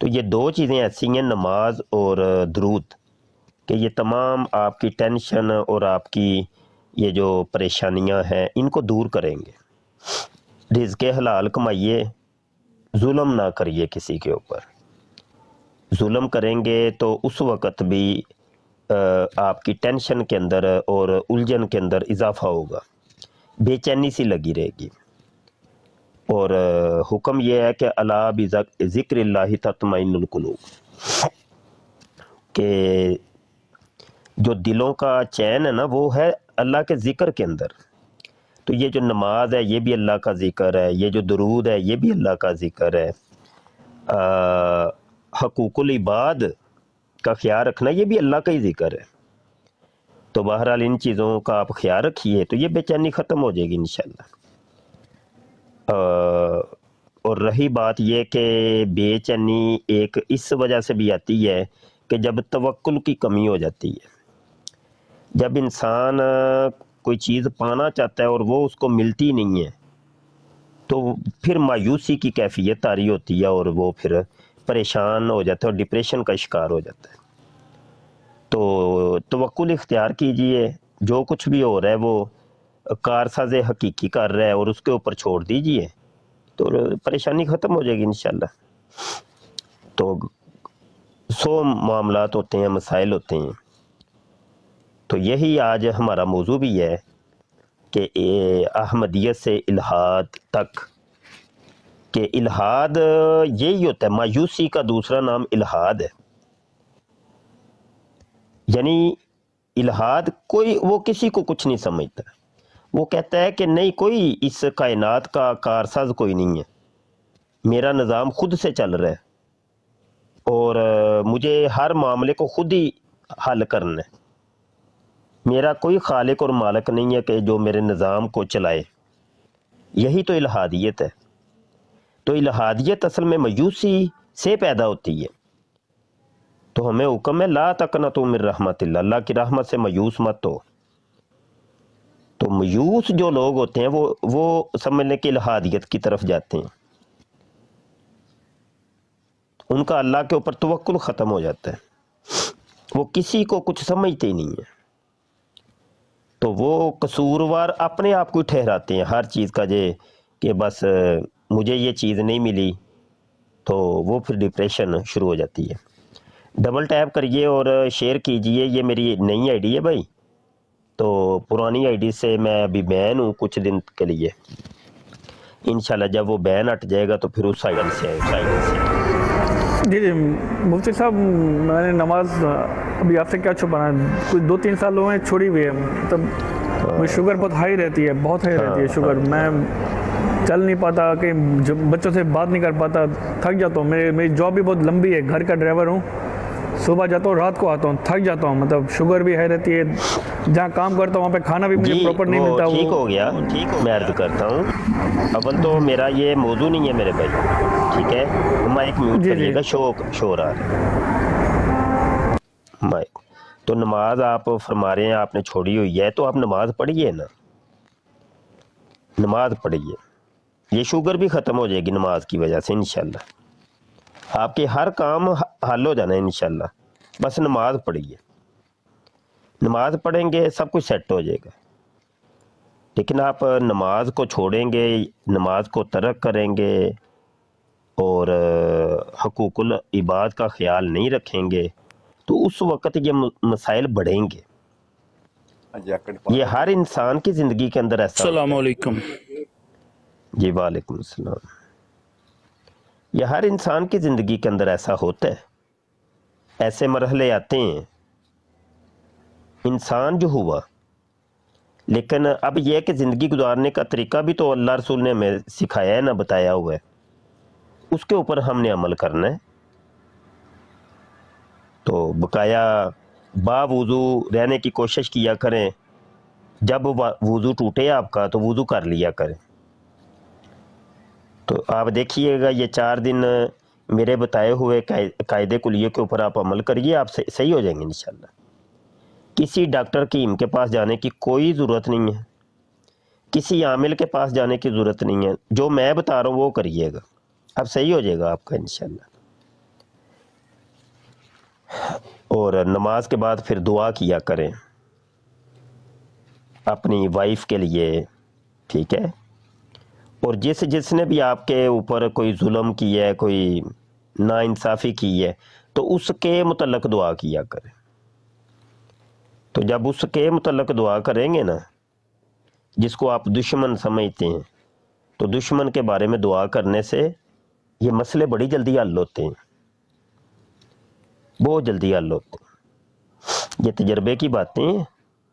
تو یہ دو چیزیں ایسی ہیں، نماز اور درود، کہ یہ تمام آپ کی ٹینشن اور آپ کی یہ جو پریشانیاں ہیں ان کو دور کریں گے۔ رزق حلال کمائیے، ظلم نہ کریے کسی کے اوپر۔ ظلم کریں گے تو اس وقت بھی آپ کی ٹینشن کے اندر اور الجھن کے اندر اضافہ ہوگا، بے چینی سی لگی رہے گی۔ اور حکم یہ ہے کہ الا بذکر اللہ تطمئن القلوب، کہ جو دلوں کا چین ہے نا وہ ہے اللہ کے ذکر کے اندر۔ تو یہ جو نماز ہے یہ بھی اللہ کا ذکر ہے، یہ جو درود ہے یہ بھی اللہ کا ذکر ہے، حقوق العباد کا خیال رکھنا یہ بھی اللہ کا ہی ذکر ہے۔ تو بہرحال ان چیزوں کا آپ خیال رکھیے تو یہ بے چینی ختم ہو جائے گی انشاءاللہ۔ اور رہی بات یہ کہ بے چینی ایک اس وجہ سے بھی آتی ہے کہ جب توکل کی کمی ہو جاتی ہے، جب انسان کوئی چیز پانا چاہتا ہے اور وہ اس کو ملتی نہیں ہے تو پھر مایوسی کی کیفیت طاری ہوتی ہے اور وہ پھر پریشان ہو جاتا ہے اور ڈپریشن کا شکار ہو جاتا ہے۔ تو توکل اختیار کیجئے، جو کچھ بھی ہو رہا ہے وہ کارساز حقیقی کر رہا ہے اور اس کے اوپر چھوڑ دیجئے تو پریشانی ختم ہو جائے گی انشاءاللہ۔ تو 100 معاملات ہوتے ہیں، مسائل ہوتے ہیں، تو یہی آج ہمارا موضوع بھی ہے کہ احمدیت سے الحاد تک، کہ الحاد یہی ہوتا ہے، مایوسی کا دوسرا نام الحاد ہے۔ یعنی الحاد کوئی وہ کسی کو کچھ نہیں سمجھتا، وہ کہتا ہے کہ نہیں کوئی اس کائنات کا کارساز کوئی نہیں ہے، میرا نظام خود سے چل رہا ہے اور مجھے ہر معاملے کو خود ہی حل کرنا ہے، میرا کوئی خالق اور مالک نہیں ہے کہ جو میرے نظام کو چلائے۔ یہی تو الحادیت ہے۔ تو الحادیت اصل میں مایوسی سے پیدا ہوتی ہے۔ تو ہمیں حکم ہے لا تقنطوا من رحمت اللہ، اللہ کی رحمت سے مایوس مت ہو۔ تو مایوس جو لوگ ہوتے ہیں وہ سمجھنے کی الحادیت کی طرف جاتے ہیں، ان کا اللہ کے اوپر توکل ختم ہو جاتا ہے، وہ کسی کو کچھ سمجھتے ہی نہیں ہیں، تو وہ قصوروار اپنے آپ کو ٹھہراتے ہیں ہر چیز کا، کہ بس مجھے یہ چیز نہیں ملی، تو وہ پھر ڈپریشن شروع ہو جاتی ہے۔ ڈبل ٹیپ کریے اور شیئر کیجئے، یہ میری نئی آئی ڈی ہے بھائی، تو پرانی آئی ڈی سے میں ابھی بین ہوں کچھ دن کے لیے، انشاءاللہ جب وہ بین ہٹ جائے گا تو پھر اس آئی ڈی سے جی مفتی صاحب، میں نے نماز ابھی آپ سے کیا چھپانا، کچھ 2-3 سال ہوئے ہیں چھوڑی ہوئی ہے، مطلب شوگر بہت ہائی رہتی ہے، بہت ہائی رہتی ہے شوگر، میں چل نہیں پاتا، کہ بچوں سے بات نہیں کر پاتا، تھک جاتا ہوں، میری جاب بھی بہت لمبی ہے، گھر کا ڈرائیور ہوں، صبح جاتا ہوں رات کو آتا ہوں، تھک جاتا ہوں، مطلب شوگر بھی ہائی رہتی ہے، جہاں کام کرتا ہوں وہاں پہ کھانا بھی مجھے پراپر نہیں ملتا۔ ٹھیک ہو گیا، میں عرض کرتا ہوں، اول تو میرا یہ موضوع نہیں ہے میرے بھائی، ٹھیک ہے، مائک میوٹ کریے گا، شور آ رہا ہے مائک۔ تو نماز آپ فرما رہے ہیں آپ نے چھوڑی ہوئی ہے، تو آپ نماز پڑھیے نا، نماز پڑھیے، یہ شوگر بھی ختم ہو جائے گی نماز کی وجہ سے انشاءاللہ، آپ کے ہر کام حل ہو جانا ہے انشاءاللہ، بس نماز پڑھیے، نماز پڑھیں گے سب کچھ سیٹ ہو جائے گا۔ لیکن آپ نماز کو چھوڑیں گے، نماز کو ترک کریں گے اور حقوق العباد کا خیال نہیں رکھیں گے تو اس وقت یہ مسائل بڑھیں گے۔ یہ ہر انسان کی زندگی کے اندر ایسا السلام علیکم۔ جی وعلیکم السلام۔ یہ ہر انسان کی زندگی کے اندر ایسا ہوتا ہے، ایسے مرحلے آتے ہیں، انسان جو ہوا، لیکن اب یہ کہ زندگی گزارنے کا طریقہ بھی تو اللہ رسول نے ہمیں سکھایا ہے نا، بتایا ہوا ہے، اس کے اوپر ہم نے عمل کرنا ہے۔ تو بقایا باوضو رہنے کی کوشش کیا کریں، جب وضو ٹوٹے آپ کا تو وضو کر لیا کریں۔ تو آپ دیکھیے گا یہ 4 دن میرے بتائے ہوئے قاعدے کلیے کے اوپر آپ عمل کریے، آپ صحیح ہو جائیں گے انشاءاللہ۔ کسی ڈاکٹر حکیم کے پاس جانے کی کوئی ضرورت نہیں ہے، کسی عامل کے پاس جانے کی ضرورت نہیں ہے، جو میں بتا رہا ہوں وہ کریے گا، اب صحیح ہو جائے گا آپ کا انشاءاللہ۔ اور نماز کے بعد پھر دعا کیا کریں اپنی وائف کے لیے، ٹھیک ہے؟ اور جس نے بھی آپ کے اوپر کوئی ظلم کی ہے، کوئی ناانصافی کی ہے، تو اس کے متعلق دعا کیا کریں۔ تو جب اس کے متعلق دعا کریں گے نا، جس کو آپ دشمن سمجھتے ہیں، تو دشمن کے بارے میں دعا کرنے سے یہ مسئلے بڑی جلدی حل ہوتے ہیں، بہت جلدی حل ہوتے ہیں۔ یہ تجربے کی باتیں ہیں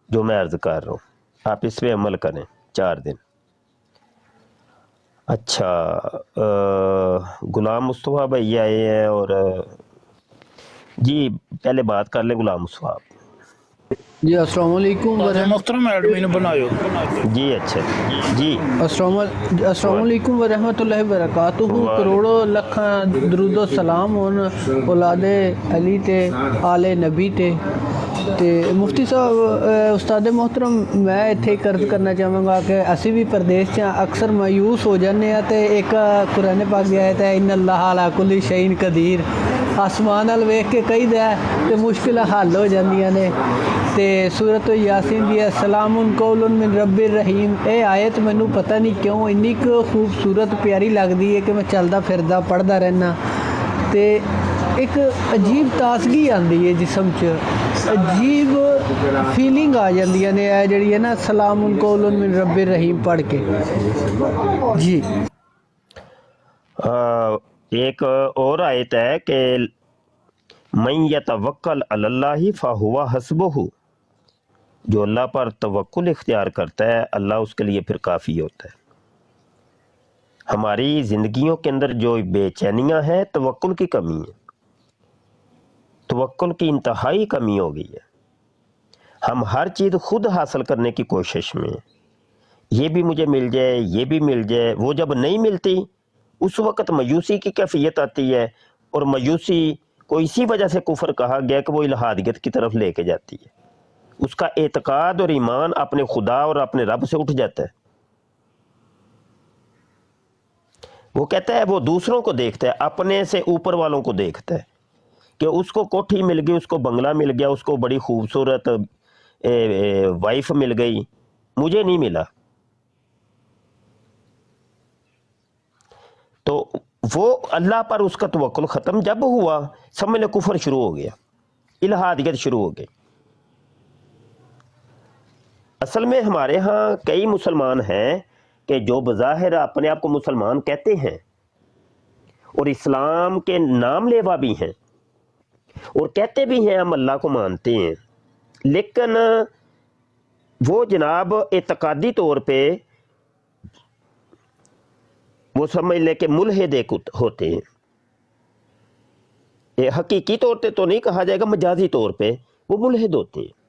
جو میں عرض کر رہا ہوں، آپ اس پہ عمل کریں 4 دن۔ اچھا، غلام مصطفیٰ بھائی آئے ہیں، اور جی پہلے بات کر لیں غلام مصطفیٰ۔ جی السلام علیکم محترم ایڈمن بنایو جی اچھا جی، السلام علیکم ورحمۃ اللہ وبرکاتہ۔ کروڑوں لکھاں درود و سلام ہون اولاد علی تے آل نبی تے مفتی صاحب استاد محترم، میں اتنے عرض کرنا چاہوں گا کہ اسی بھی پردیش اکثر مایوس ہو جانے ہیں، تے ایک قرآن پاک کی آیت ہے ان اللہ علی کل شیء قدیر، آسمان ال ویکھ کے کئی دے تے مشکل حل ہو جاندیاں نے۔ تے سورۃ یاسین دی سلام قول من رب الرحیم، اے آیت مینوں پتہ نہیں کیوں انی خوبصورت پیاری لگدی ہے کہ میں چلدا پھردا پڑھدا رہنا، تے ایک عجیب تازگی آندی ہے جسم چ، عجیب فیلنگ آ جاندیاں نے اے جڑی ہے نا سلام قول من رب الرحیم پڑھ کے۔ جی ایک اور آیت ہے کہ من یتوکل علی اللہ فہو حسبہ، جو اللہ پر توکل اختیار کرتا ہے اللہ اس کے لیے پھر کافی ہوتا ہے۔ ہماری زندگیوں کے اندر جو بے چینیاں ہیں توکل کی کمی ہے، توکل کی انتہائی کمی ہو گئی ہے۔ ہم ہر چیز خود حاصل کرنے کی کوشش میں ہیں، یہ بھی مجھے مل جائے، یہ بھی مل جائے، وہ جب نہیں ملتی اس وقت مایوسی کی کیفیت آتی ہے، اور مایوسی کو اسی وجہ سے کفر کہا گیا کہ وہ الہادیت کی طرف لے کے جاتی ہے، اس کا اعتقاد اور ایمان اپنے خدا اور اپنے رب سے اٹھ جاتا ہے۔ وہ کہتا ہے وہ دوسروں کو دیکھتا ہے، اپنے سے اوپر والوں کو دیکھتا ہے کہ اس کو کوٹھی مل گئی، اس کو بنگلہ مل گیا، اس کو بڑی خوبصورت وائف مل گئی، مجھے نہیں ملا۔ تو وہ اللہ پر اس کا توکل ختم جب ہوا، سمجھ لے کفر شروع ہو گیا، الہادیت شروع ہو گئی۔ اصل میں ہمارے ہاں کئی مسلمان ہیں کہ جو بظاہر اپنے آپ کو مسلمان کہتے ہیں اور اسلام کے نام لیوا بھی ہیں اور کہتے بھی ہیں ہم اللہ کو مانتے ہیں، لیکن وہ جناب اعتقادی طور پہ وہ سمجھ لے کہ ملحد ہوتے ہیں۔ یہ حقیقی طور پہ تو نہیں کہا جائے گا، مجازی طور پہ وہ ملحد ہوتے ہیں۔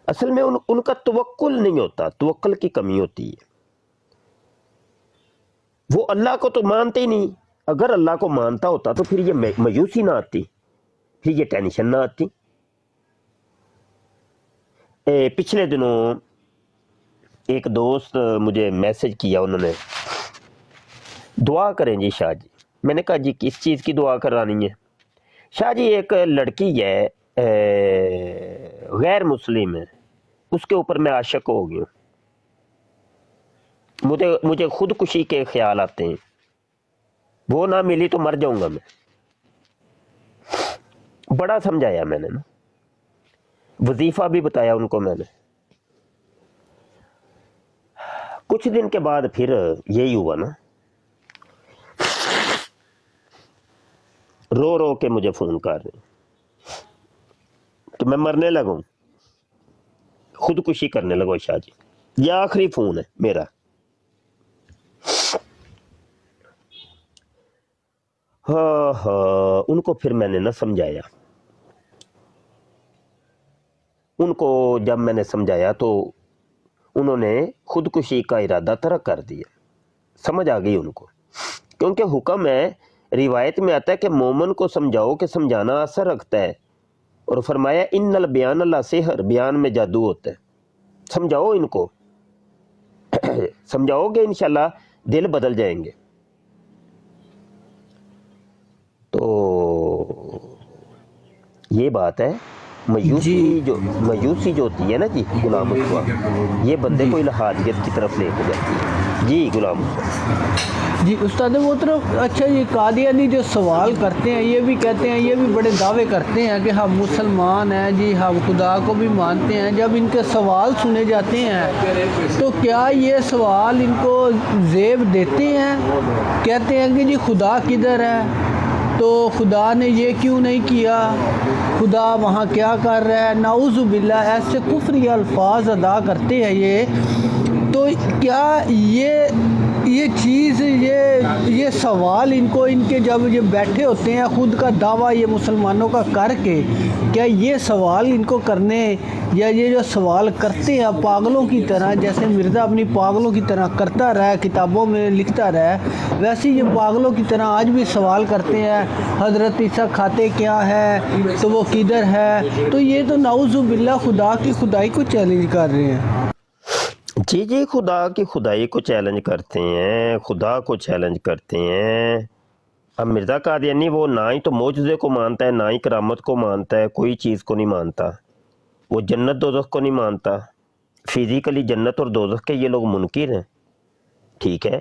اصل میں ان کا توکل نہیں ہوتا، توکل کی کمی ہوتی ہے۔ وہ اللہ کو تو مانتے ہی نہیں، اگر اللہ کو مانتا ہوتا تو پھر یہ مایوسی نہ آتی، پھر یہ ٹینشن نہ آتی۔ پچھلے دنوں ایک دوست مجھے میسج کیا، انہوں نے دعا کریں جی شاہ جی۔ میں نے کہا جی کس چیز کی دعا کرانی ہے؟ شاہ جی ایک لڑکی ہے غیر مسلم ہے، اس کے اوپر میں عاشق ہو گیا، مجھے خودکشی کے خیال آتے ہیں، وہ نہ ملی تو مر جاؤں گا میں۔ بڑا سمجھایا میں نے نا، وظیفہ بھی بتایا ان کو میں نے۔ کچھ دن کے بعد پھر یہی ہوا نا، رو رو کے مجھے فون کر رہے کہ میں مرنے لگا ہوں، خودکشی کرنے لگا شاہ جی، یہ آخری فون ہے میرا۔ ہاں ان کو پھر میں نے نہ سمجھایا، ان کو جب میں نے سمجھایا تو انہوں نے خودکشی کا ارادہ ترک کر دیا۔ سمجھ آ گئی ان کو، کیونکہ حکم ہے، روایت میں آتا ہے کہ مومن کو سمجھاؤ کہ سمجھانا اثر رکھتا ہے، اور فرمایا ان البیان لا سحر، بیان میں جادو ہوتا ہے۔ سمجھاؤ ان کو، سمجھاؤ گے انشاءاللہ دل بدل جائیں گے۔ تو یہ بات ہے مایوسی جو ہوتی ہے نا جی غلام مصطفیٰ، یہ بندے کو الہادیت کی طرف لے کے جاتی ہے جی غلام مصطفیٰ جی استاد محترم، اچھا یہ قادیانی جو سوال کرتے ہیں یہ بھی کہتے ہیں، یہ بھی بڑے دعوے کرتے ہیں کہ ہم مسلمان ہیں جی، ہم خدا کو بھی مانتے ہیں. جب ان کے سوال سنے جاتے ہیں تو کیا یہ سوال ان کو زیب دیتے ہیں؟ کہتے ہیں کہ جی خدا کدھر ہے، تو خدا نے یہ کیوں نہیں کیا، خدا وہاں کیا کر رہا ہے، نعوذ باللہ ایسے کفری الفاظ ادا کرتے ہیں یہ. تو کیا یہ چیز یہ سوال ان کو، ان کے جب یہ بیٹھے ہوتے ہیں خود کا دعویٰ یہ مسلمانوں کا کر کے، کیا یہ سوال ان کو کرنے، یا یہ جو سوال کرتے ہیں پاگلوں کی طرح، جیسے مرزا اپنی پاگلوں کی طرح کرتا رہا، کتابوں میں لکھتا رہا، ویسے یہ پاگلوں کی طرح آج بھی سوال کرتے ہیں حضرت عیسیٰ کھاتے کیا ہے، تو وہ کدھر ہے. تو یہ تو نعوذ باللہ خدا کی خدائی کو چیلنج کر رہے ہیں. جی خدا کی خدائی کو چیلنج کرتے ہیں، خدا کو چیلنج کرتے ہیں. اب مرزا قادیانی وہ نہ ہی تو معجزے کو مانتا ہے، نہ ہی کرامت کو مانتا ہے، کوئی چیز کو نہیں مانتا. وہ جنت دوزخ کو نہیں مانتا. فزیکلی جنت اور دوزخ کے یہ لوگ منکر ہیں، ٹھیک ہے.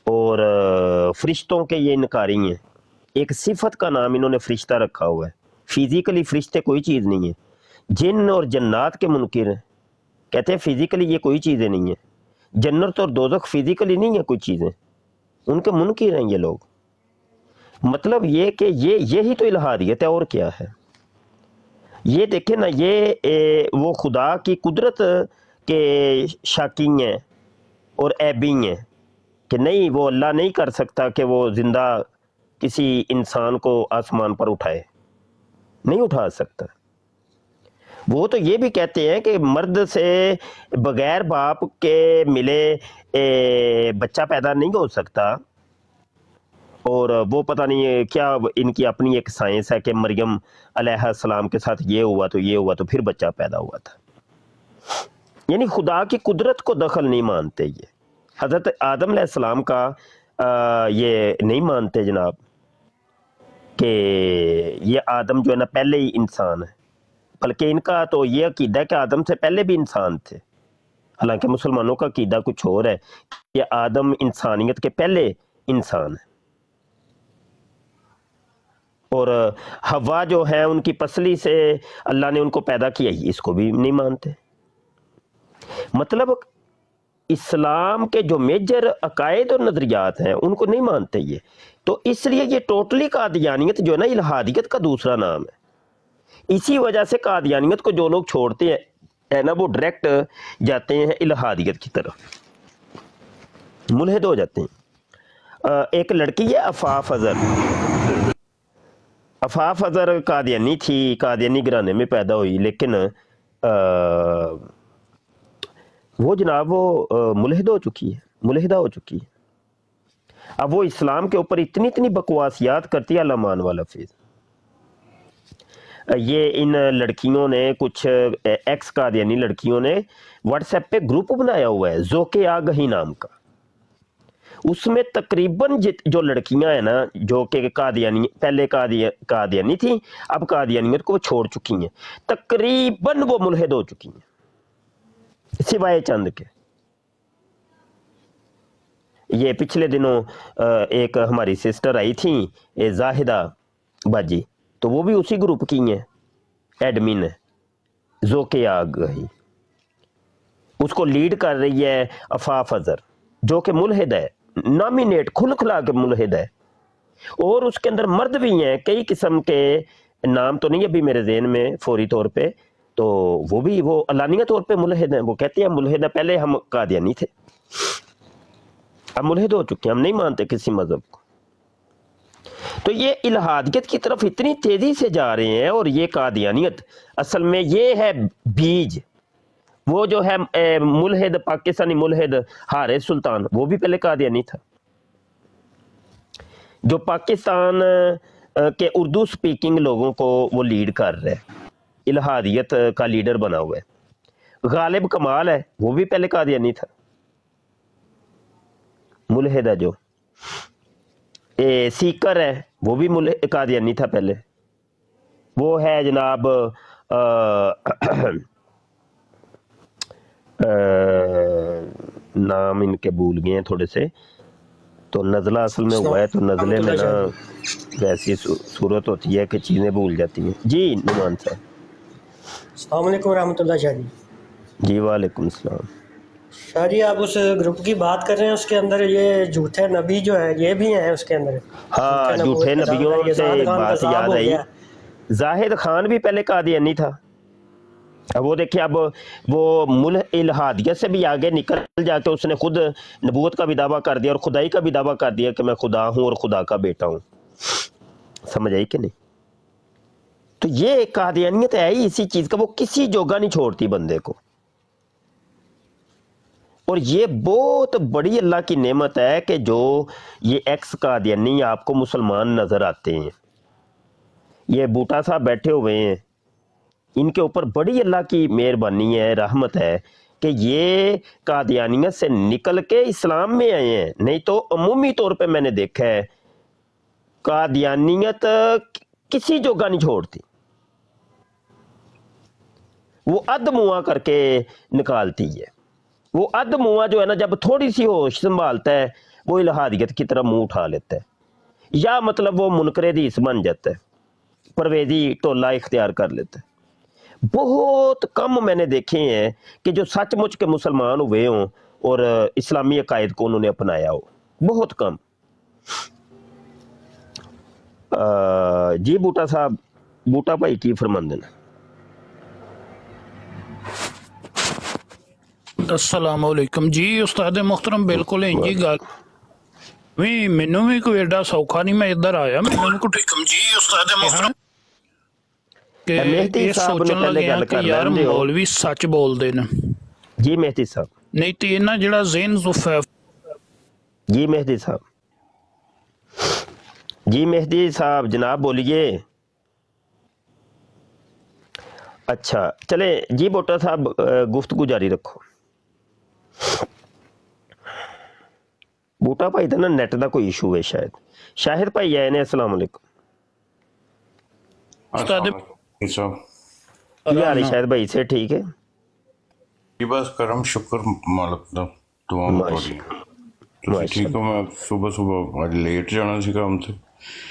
اور فرشتوں کے یہ انکاری ہیں. ایک صفت کا نام انہوں نے فرشتہ رکھا ہوا ہے. فزیکلی فرشتے کوئی چیز نہیں ہے. جن اور جنات کے منکر ہیں، کہتے ہیں فزیکلی یہ کوئی چیزیں نہیں ہیں. جنت اور دوزخ فزیکلی نہیں ہے کوئی چیزیں، ان کے منکر ہیں یہ لوگ. مطلب یہ کہ یہی تو الہادیت ہے، اور کیا ہے. یہ دیکھیں نا، یہ وہ خدا کی قدرت کے شاکی ہیں اور عیبی ہیں کہ نہیں، وہ اللہ نہیں کر سکتا کہ وہ زندہ کسی انسان کو آسمان پر اٹھائے، نہیں اٹھا سکتا. وہ تو یہ بھی کہتے ہیں کہ مرد سے بغیر باپ کے ملے بچہ پیدا نہیں ہو سکتا. اور وہ پتہ نہیں کیا ان کی اپنی ایک سائنس ہے کہ مریم علیہ السلام کے ساتھ یہ ہوا تو پھر بچہ پیدا ہوا تھا. یعنی خدا کی قدرت کو دخل نہیں مانتے. یہ حضرت آدم علیہ السلام کا یہ نہیں مانتے جناب کہ یہ آدم جو ہے نا پہلے ہی انسان ہے، بلکہ ان کا تو یہ عقیدہ ہے کہ آدم سے پہلے بھی انسان تھے. حالانکہ مسلمانوں کا عقیدہ کچھ اور ہے کہ آدم انسانیت کے پہلے انسان ہے. اور حوا جو ہے ان کی پسلی سے اللہ نے ان کو پیدا کیا، اس کو بھی نہیں مانتے. مطلب اسلام کے جو میجر عقائد اور نظریات ہیں ان کو نہیں مانتے یہ. تو اس لیے یہ ٹوٹلی قادیانیت جو ہے نا الہادیت کا دوسرا نام ہے. اسی وجہ سے قادیانیت کو جو لوگ چھوڑتے ہیں نا، وہ ڈائریکٹ جاتے ہیں الہادیت کی طرف، ملحد ہو جاتے ہیں. ایک لڑکی ہے عفاف اظہر قادیانی تھی، قادیانی گھرانے میں پیدا ہوئی، لیکن وہ جناب وہ ملحدہ ہو چکی ہے. اب وہ اسلام کے اوپر اتنی بکواسیات کرتی ہے، اللہ مان والا فیض. یہ ان لڑکیوں نے، کچھ ایکس قادیانی لڑکیوں نے واٹس ایپ پہ گروپ بنایا ہوا ہے ذوق آگہی نام کا. اس میں تقریباً جو لڑکیاں ہیں نا جو کہ قادیانی پہلے قادیانی تھیں، اب قادیانیت کو چھوڑ چکی ہیں، تقریباً وہ ملحد ہو چکی ہیں سوائے چند کے. یہ پچھلے دنوں ایک ہماری سسٹر آئی تھیں زاہدہ باجی، تو وہ بھی اسی گروپ کی ہیں، ایڈمن ہے ذوق آگہی. اس کو لیڈ کر رہی ہے عفاف اظہر جو کہ ملحد ہے، نامینیٹ کھل کھلا کے ملحد ہے. اور اس کے اندر مرد بھی ہیں کئی قسم کے، نام تو نہیں ابھی میرے ذہن میں فوری طور پہ، تو وہ علانیہ طور پہ ملحد ہیں. وہ کہتے ہیں ملحد ہے، پہلے ہم قادیانی تھے، اب ملحد ہو چکے ہیں، ہم نہیں مانتے کسی مذہب کو. تو یہ الہادیت کی طرف اتنی تیزی سے جا رہے ہیں. اور یہ قادیانیت اصل میں یہ ہے بیج. وہ جو ہے ملحد، پاکستانی ملحد حارث سلطان، وہ بھی پہلے قادیانی تھا. جو پاکستان کے اردو سپیکنگ لوگوں کو وہ لیڈ کر رہے ہیں، الہادیت کا لیڈر بنا ہوا ہے. غالب کمال ہے، وہ بھی پہلے قادیانی تھا، ملحد ہے. جو سیکر ہے وہ بھی قادیانی تھا پہلے. وہ ہے جناب نام ان کے بھول گئے ہیں تھوڑے سے. تو نزلہ اصل میں ہوا ہے, تو نزلے میں نا ویسی صورت ہوتی ہے کہ چیزیں بھول جاتی ہیں. جی نعمان صاحب. السلام علیکم ورحمۃ اللہ شاہ جی. جی وعلیکم السلام. شاہ جی آپ اس گروپ کی بات کر رہے ہیں, اس کے اندر یہ جھوٹے نبی جو ہے یہ بھی ہیں اس کے اندر؟ ہاں جھوٹے نبیوں سے ایک بات یاد آئی, زاہد خان بھی پہلے قادیانی تھا. اب وہ دیکھیں, اب وہ الہادیت سے بھی آگے نکل جا کے اس نے خود نبوت کا بھی دعویٰ کر دیا اور خدائی کا بھی دعویٰ کر دیا کہ میں خدا ہوں اور خدا کا بیٹا ہوں. سمجھ آئی کہ نہیں؟ تو یہ قادیانیت ہے ہی اسی چیز کا, وہ کسی جوگا نہیں چھوڑتی بندے کو. اور یہ بہت بڑی اللہ کی نعمت ہے کہ جو یہ ایکس قادیانی آپ کو مسلمان نظر آتے ہیں. یہ بوٹا صاحب بیٹھے ہوئے ہیں, ان کے اوپر بڑی اللہ کی مہربانی ہے, رحمت ہے کہ یہ قادیانیت سے نکل کے اسلام میں آئے ہیں. نہیں تو عمومی طور پہ میں نے دیکھا ہے قادیانیت کسی جوگا نہیں چھوڑتی, وہ اد موا کر کے نکالتی ہے. وہ اد موا جو ہے نا, جب تھوڑی سی ہوش سنبھالتا ہے وہ الہادیت کی طرف منہ اٹھا لیتا ہے, یا مطلب وہ منکر حدیث بن جاتا ہے, پرویزی ٹولہ اختیار کر لیتا ہے. بہت کم میں نے دیکھے ہیں کہ جو سچ مچ کے مسلمان ہوئے ہوں اور اسلامی عقائد کو انہوں نے اپنایا ہو, بہت کم. جی بوٹا صاحب, بوٹا بھائی کی فرماندن. السلام علیکم جی استاد محترم. بالکل ہیں جی گل بھی مینوں بھی کوئی ایڈا سوکھا نہیں, میں ادھر آیا مینوں کو ٹھیک جی استاد محترم کہ یہ سوچن لگے ہیں کہ یار مولوی سچ بول دے نا. جی مہدی صاحب. نہیں تو انہاں جڑا ذہن زفاف. جی مہدی صاحب. جی مہدی صاحب جناب بولیے. اچھا چلے جی بوٹا صاحب گفتگو جاری رکھو. بوٹا بھائی دا نا نیٹ دا کوئی ایشو ہے شاید. شاہد بھائی آئے نے, السلام علیکم. استاد کیا حال ہے شاہد بھائی سے؟ ٹھیک ہے جی بس کرم شکر مالک دا, دعا مکوڑی ٹھیک ہو. میں صبح صبح آج لیٹ جانا سی کام تے.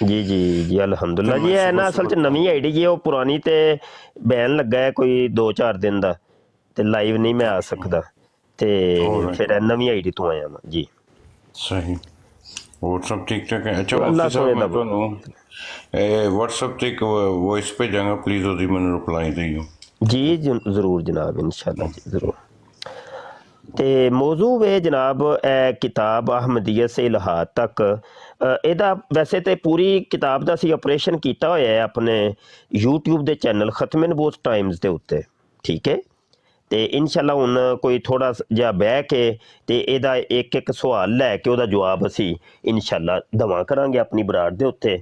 جی جی جی الحمدللہ. جی ہے نا اصل چ نویں آئی ڈی جی, وہ پرانی تے بین لگا ہے کوئی 2-4 دن دا, تے لائیو نہیں میں آ سکتا, تے پھر نویں آئی ڈی تو آیا میں. جی صحیح. اور سب ٹھیک ٹھاک ہے؟ اچھا مفتی صاحب میں تو واٹس ایپ تے ایک وائس پہ جاؤں گا, پلیز وہ میں نے رپلائی دیو. جی ضرور جناب, انشاءاللہ جی ضرور. تے موضوع ہے جناب کتاب احمدیت سے الہاد تک. ਇਹਦਾ ਵੈਸੇ ਤੇ ਪੂਰੀ ਕਿਤਾਬ ਦਾ ਅਸੀਂ ਆਪਰੇਸ਼ਨ ਕੀਤਾ ਹੋਇਆ ਹੈ ਆਪਣੇ YouTube ਦੇ ਚੈਨਲ ਖਤਮ ਨਬੂਵਤ ਟਾਈਮਜ਼ ਦੇ ਉੱਤੇ, ਠੀਕ ਹੈ. ਤੇ ਇਨਸ਼ਾਅੱਲਾ ਹੁਣ ਕੋਈ ਥੋੜਾ ਜਿਹਾ ਬਹਿ ਕੇ ਤੇ ਇਹਦਾ ਇੱਕ ਇੱਕ ਸਵਾਲ ਲੈ ਕੇ ਉਹਦਾ ਜਵਾਬ ਅਸੀਂ ਇਨਸ਼ਾਅੱਲਾ ਦਵਾ ਕਰਾਂਗੇ ਆਪਣੀ ਬਰਾੜ ਦੇ ਉੱਤੇ.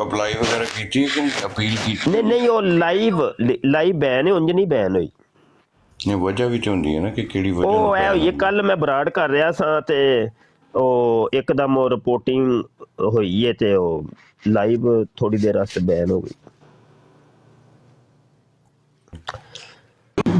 ਅਪਲਾਈ ਵਗੈਰਾ ਕੀਤੀ ਹੈ ਕਿ ਅਪੀਲ ਕੀਤੀ? ਨਹੀਂ ਉਹ ਲਾਈਵ ਬੈਨ ਹੈ, ਉਂਝ ਨਹੀਂ ਬੈਨ ਹੋਈ. ਨਹੀਂ ਵਜ੍ਹਾ ਵੀ ਹੁੰਦੀ ਹੈ ਨਾ ਕਿ ਕਿਹੜੀ ਵਜ੍ਹਾ ਨਾਲ? ਉਹ ਇਹ ਹੋਈ, ਕੱਲ ਮੈਂ ਬਰਾੜ ਕਰ ਰਿਹਾ ਸਾਂ ਤੇ ਉਹ ਇੱਕਦਮ ਉਹ ਰਿਪੋਰਟਿੰਗ ਹੋਈ ਹੈ ਤੇ ਉਹ ਲਾਈਵ ਥੋੜੀ ਦੇਰ ਵਾਸਤੇ ਬੈਨ ਹੋ ਗਈ.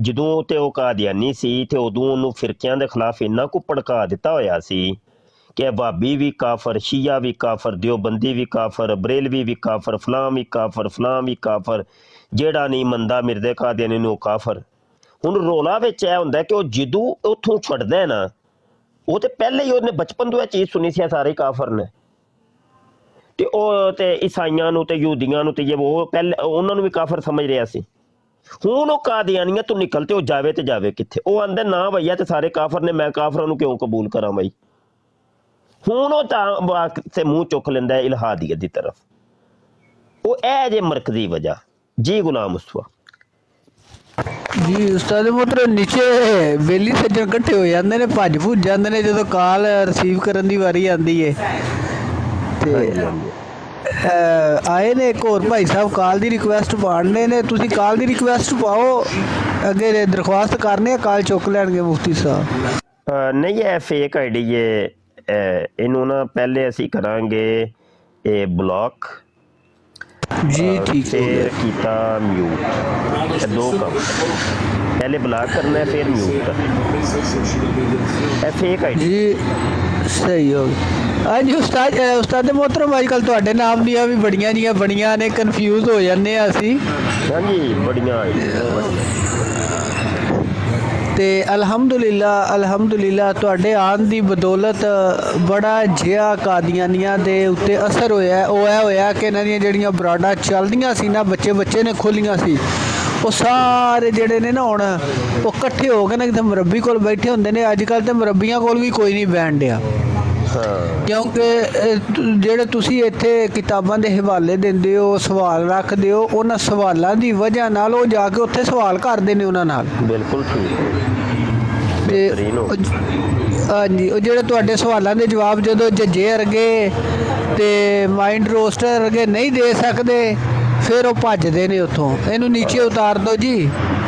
ਜਦੋਂ ਤੇ ਉਹ ਕਾਦੀਆਨੀ ਸੀ ਤੇ ਉਦੋਂ ਉਹਨੂੰ ਫਿਰਕਿਆਂ ਦੇ ਖਿਲਾਫ ਇੰਨਾ ਕੁ ਭੜਕਾ ਦਿੱਤਾ ਹੋਇਆ ਸੀ ਕਿ ਵਹਾਬੀ ਵੀ ਕਾਫਰ, ਸ਼ੀਆ ਵੀ ਕਾਫਰ, ਦਿਓਬੰਦੀ ਵੀ ਕਾਫਰ, ਬਰੇਲਵੀ ਵੀ ਕਾਫਰ, ਫਲਾਂ ਵੀ ਕਾਫਰ, ਫਲਾਂ ਵੀ ਕਾਫਰ, ਜਿਹੜਾ ਨਹੀਂ ਮੰਨਦਾ ਮਿਰਜ਼ੇ ਕਾਦੀਆਨੀ ਨੂੰ ਉਹ ਕਾਫਰ। ਹੁਣ ਰੌਲਾ ਵਿੱਚ ਇਹ ਹੁੰਦਾ ਕਿ ਉਹ ਜਦੋਂ ਉੱਥੋਂ ਛੱਡਦਾ ਨਾ, ਉਹ ਤੇ ਪਹਿਲੇ ਹੀ ਉਹਨੇ ਬਚਪਨ ਤੋਂ ਇਹ ਚੀਜ਼ ਸੁਣੀ ਸੀ ਸਾਰੇ ਕਾਫਰ ਨੇ, ਤੇ ਉਹ ਤੇ ਈਸਾਈਆਂ ਨੂੰ ਤੇ ਯਹੂਦੀਆਂ ਨੂੰ ਤੇ ਉਹ ਪਹਿਲੇ ਉਹਨਾਂ ਨੂੰ ਵੀ ਕਾਫਰ ਸਮਝ ਰਿਹਾ ਸੀ। ਹੁਣ ਉਹ ਕਾਦੀਆਨੀਆਂ ਤੋਂ ਨਿਕਲ ਤੇ ਉਹ ਜਾਵੇ ਕਿੱਥੇ? ਉਹ ਆਂਦੇ ਨਾ ਭਈਆ ਤੇ ਸਾਰੇ ਕਾਫਰ ਨੇ, ਮੈਂ ਕਾਫਰਾਂ ਨੂੰ ਕਿਉਂ ਕਬੂਲ ਕਰਾਂ ਬਈ। ਹੁਣ ਉਹ ਤਾਂ ਤੇ ਮੂੰਹ ਚੁੱਕ ਲੈਂਦਾ ਇਲਹਾਦੀਅਤ ਦੀ ਤਰਫ। ਉਹ ਇਹ ਜੇ ਮਰਕਜ਼ੀ ਵਜ੍ਹਾ ਜੀ ਗੁਲਾਮ ਮੁਸਤਫਾ ਜੀ ਉਸਤਾਦ ਮੁਹਤਰਮ ਨੀਚੇ ਵੇਲੀ ਸੱਜਣ ਇਕੱਠੇ ਹੋ ਜਾਂਦੇ ਨੇ, ਭੱਜ ਭੁੱਜ ਜਾਂਦੇ ਨੇ ਜਦੋਂ ਕਾਲ ਰਿਸੀਵ ਕਰਨ ਦੀ ਵਾਰੀ ਆਉਂਦੀ ਹੈ। ਤੇ ਆਏ ਨੇ ਇੱਕ ਹੋਰ ਭਾਈ ਸਾਹਿਬ ਕਾਲ ਦੀ ਰਿਕੁਐਸਟ ਪਾਉਣੇ ਨੇ, ਤੁਸੀਂ ਕਾਲ ਦੀ ਰਿਕੁਐਸਟ ਪਾਓ, ਅੱਗੇ ਦਰਖਾਸਤ ਕਰਨੇ ਆ, ਕਾਲ ਚੁੱਕ ਲੈਣਗੇ ਮੁਫਤੀ ਸਾਹਿਬ। ਨਹੀਂ ਇਹ ਫੇਕ ਆਈਡੀ ਹੈ, ਇਹਨੂੰ ਨਾ ਪਹਿਲੇ ਅਸੀਂ ਕਰਾਂਗੇ ਇਹ ਬਲੌਕ ਜੀ ਠੀਕ ਹੈ, ਫਿਰ ਕੀਤਾ ਮਿਊਟ, ਦੋ ਕੰਮ, ਪਹਿਲੇ ਬਲੌਕ ਕਰਨਾ ਹੈ ਫਿਰ ਮਿਊਟ ਕਰਨਾ। ਇਹ ਫੇਕ ਆਈਡੀ ਜੀ ਸਹੀ ਹੋ ਗਿਆ। ਹਾਂਜੀ ਉਸਤਾਦ ਮੁਹਤਰਮ ਅੱਜ ਕੱਲ੍ਹ ਤੁਹਾਡੇ ਨਾਮ ਦੀਆਂ ਵੀ ਬੜੀਆਂ ਜੀਆਂ ਬਣੀਆਂ ਨੇ, ਕਨਫਿਊਜ਼ ਹੋ ਜਾਂਦੇ ਆ ਅਸੀਂ। ਹਾਂਜੀ ਬੜੀਆਂ ਆਈਡੀਆਂ ਤੇ ਅਲਹਮਦੁਲਿਲਾ ਤੁਹਾਡੇ ਆਉਣ ਦੀ ਬਦੌਲਤ ਬੜਾ ਜਿਹਾ ਕਾਦੀਆਨੀਆਂ ਦੇ ਉੱਤੇ ਅਸਰ ਹੋਇਆ। ਉਹ ਇਹ ਹੋਇਆ ਕਿ ਇਹਨਾਂ ਦੀਆਂ ਜਿਹੜੀਆਂ ਬਰਾਡਾਂ ਚੱਲਦੀਆਂ ਸੀ ਨਾ, ਬੱਚੇ ਨੇ ਖੋਲੀਆਂ ਸੀ, ਉਹ ਸਾਰੇ ਜਿਹੜੇ ਨੇ ਨਾ ਹੁਣ ਉਹ ਇਕੱਠੇ ਹੋ ਕੇ ਨਾ ਕਿਤੇ ਮੁਰੱਬੀ ਕੋਲ ਬੈਠੇ ਹੁੰਦੇ ਨੇ। ਅੱਜ ਕੱਲ੍ਹ ਤੇ ਮੁਰੱਬੀਆਂ ਕੋਲ ਵੀ ਕੋਈ ਨਹੀਂ ਬੈਠ ਡਿਆ, ਕਿਉਂਕਿ ਜਿਹੜੇ ਤੁਸੀਂ ਇੱਥੇ ਕਿਤਾਬਾਂ ਦੇ ਹਵਾਲੇ ਦਿੰਦੇ ਹੋ, ਸਵਾਲ ਰੱਖਦੇ ਹੋ, ਉਹਨਾਂ ਸਵਾਲਾਂ ਦੀ ਵਜ੍ਹਾ ਨਾਲ ਉਹ ਜਾ ਕੇ ਉੱਥੇ ਸਵਾਲ ਕਰਦੇ ਨੇ ਉਹਨਾਂ ਨਾਲ। ਬਿਲਕੁਲ ਠੀਕ। ਤੇ ਹਾਂਜੀ ਉਹ ਜਿਹੜੇ ਤੁਹਾਡੇ ਸਵਾਲਾਂ ਦੇ ਜਵਾਬ ਜਦੋਂ ਜੱਜੇ ਵਰਗੇ ਤੇ ਮਾਈਂਡ ਰੋਸਟਰ ਵਰਗੇ ਨਹੀਂ ਦੇ ਸਕਦੇ, ਫਿਰ ਉਹ ਭੱਜਦੇ ਨੇ ਉੱਥੋਂ। ਇਹਨੂੰ ਨੀਚੇ ਉਤਾਰ ਦਿਓ ਜੀ,